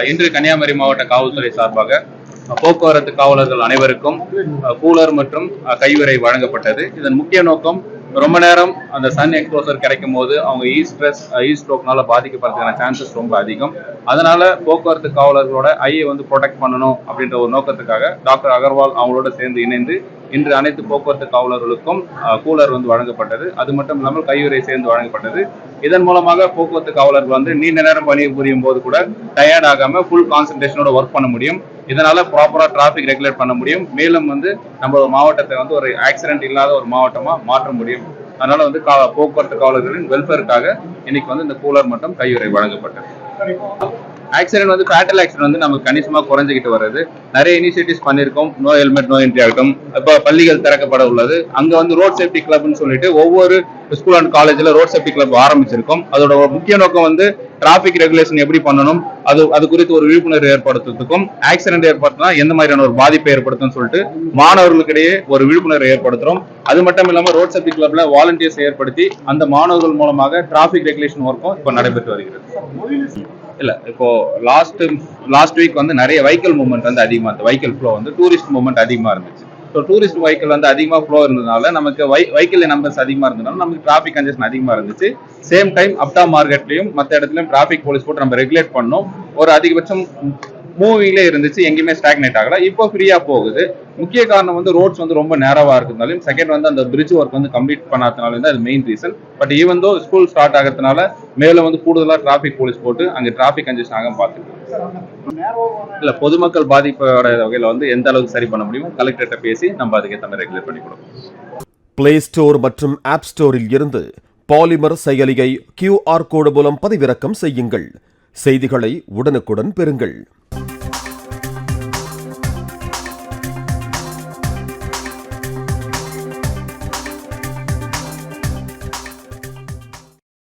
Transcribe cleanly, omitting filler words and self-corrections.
இன்று கன்னியாகுமரி மாவட்ட காவல்துறை சார்பாக போக்குவரத்து காவலர்கள் அனைவருக்கும் கூலர் மற்றும் கையுறை வழங்கப்பட்டது. இதன் முக்கிய நோக்கம், ரொம்ப நேரம் அந்த சன் எக்ஸ்போசர் கிடைக்கும் போது அவங்க ஹீட் ஸ்ட்ரோக்னால பாதிக்கப்படுறதுக்கான சான்சஸ் ரொம்ப அதிகம். அதனால போக்குவரத்து காவலர்களோட ஐயை ப்ரொடெக்ட் பண்ணணும் அப்படின்ற ஒரு நோக்கத்துக்காக டாக்டர் அகர்வால் அவங்களோட சேர்ந்து இணைந்து இன்று அனைத்து போக்குவரத்து காவலர்களுக்கும் கூலர் வழங்கப்பட்டது. அது மட்டும் இல்லாமல் கையுறை சேர்ந்து வழங்கப்பட்டது. இதன் மூலமாக போக்குவரத்து காவலர்கள் நீண்ட நேரம் பணி புரியும் போது கூட டயர்ட் ஆகாம ஃபுல் கான்சன்ட்ரேஷனோட ஒர்க் பண்ண முடியும். இதனால ப்ராப்பரா டிராபிக் ரெகுலேட் பண்ண முடியும். மேலும் நம்ம மாவட்டத்தை ஒரு ஆக்சிடென்ட் இல்லாத ஒரு மாவட்டமா மாற்ற முடியும். அதனால போக்குவரத்து காவலர்களின் வெல்ஃபேருக்காக இன்னைக்கு இந்த கூலர் மற்றும் கையுறை வழங்கப்பட்டது. ஆக்சிடென்ட் ஃபேட்டல் ஆக்சிடென்ட் நமக்கு கணிசமா குறைஞ்சிக்கிட்டு வருது. நிறைய இனிஷியேட்டிவ்ஸ் பண்ணிருக்கோம். நோ ஹெல்மெட் நோ என்ட்ரி ஆகட்டும். இப்போ பள்ளிகள் திறக்கப்பட உள்ளது. அங்க ரோட் சேஃப்டி கிளப்னு சொல்லிட்டு ஒவ்வொரு ஸ்கூல் அண்ட் காலேஜ்ல ரோட் சேஃப்டி கிளப் ஆரம்பிச்சிருக்கோம். அதோட முக்கிய நோக்கம் டிராபிக் ரெகுலேஷன் எப்படி பண்ணணும், அது குறித்து ஒரு விழிப்புணர்வு ஏற்படுத்துறதுக்கும், ஆக்சிடென்ட் ஏற்படுத்தினா எந்த மாதிரியான ஒரு பாதிப்பை ஏற்படுத்தும் சொல்லிட்டு மாணவர்களுக்கிடையே ஒரு விழிப்புணர்வு ஏற்படுத்துறோம். அது மட்டும் இல்லாம ரோட் சேஃப்டி கிளப்ல வாலண்டியர்ஸ் ஏற்படுத்தி அந்த மாணவர்கள் மூலமாக டிராபிக் ரெகுலேஷன் ஒர்க்கும் இப்போ நடைபெற்று வருகிறது. இல்ல, இப்போ லாஸ்ட் வீக் நிறைய வெஹிக்கிள் மூவ்மெண்ட் அதிகமா இருந்தது. வெஹிக்கிள் ஃப்ளோ டூரிஸ்ட் மூவ்மெண்ட் அதிகமா இருந்துச்சு. ஸோ டூரிஸ்ட் வெஹிக்கிள் அதிகமா ஃப்ளோ இருந்ததுனால நமக்கு வெஹிக்கிள் நம்பர்ஸ் அதிகமா இருந்ததுனால நமக்கு டிராபிக் கன்ஜெஷன் அதிகமா இருந்துச்சு. சேம் டைம் அப்டா மார்க்கெட்லயும் மற்ற இடத்துலயும் டிராபிக் போலீஸ் போட்டு நம்ம ரெகுலேட் பண்ணோம். ஒரு அதிகபட்சம் மூவிங்ல இருந்துச்சு, எங்கேயுமே ஸ்டாக்னேட் ஆகல. இப்போ ஃப்ரீயா போகுது. முக்கிய காரணம் ரோட்ஸ் ரொம்ப நேரவா இருக்கிறதுனாலும், செகண்ட் அந்த பிரிட்ஜ் ஒர்க் கம்ப்ளீட் பண்ணாதனால அது main reason. But even though school start ஆகிறதுனால மேலும் கூடுதலா டிராபிக் போலீஸ் போட்டு அங்க டிராபிக் கன்ஜெஷன் ஆகாம பார்த்துக்கணும். இல்ல, பொதுமக்கள் பாதிப்போட வகையில எந்த அளவுக்கு சரி பண்ண முடியுமோ கலெக்டர்கிட்ட பேசி நம்ம அதுக்கேற்ற மாதிரி ரெகுலேட் பண்ணி கொடுப்போம். பிளே ஸ்டோர் மற்றும் ஆப் ஸ்டோரில் இருந்து பாலிமர் செயலியை QR கோடு மூலம் பதிவிறக்கம் செய்யுங்கள். செய்திகளை உடனுக்குடன் பெறுங்கள்.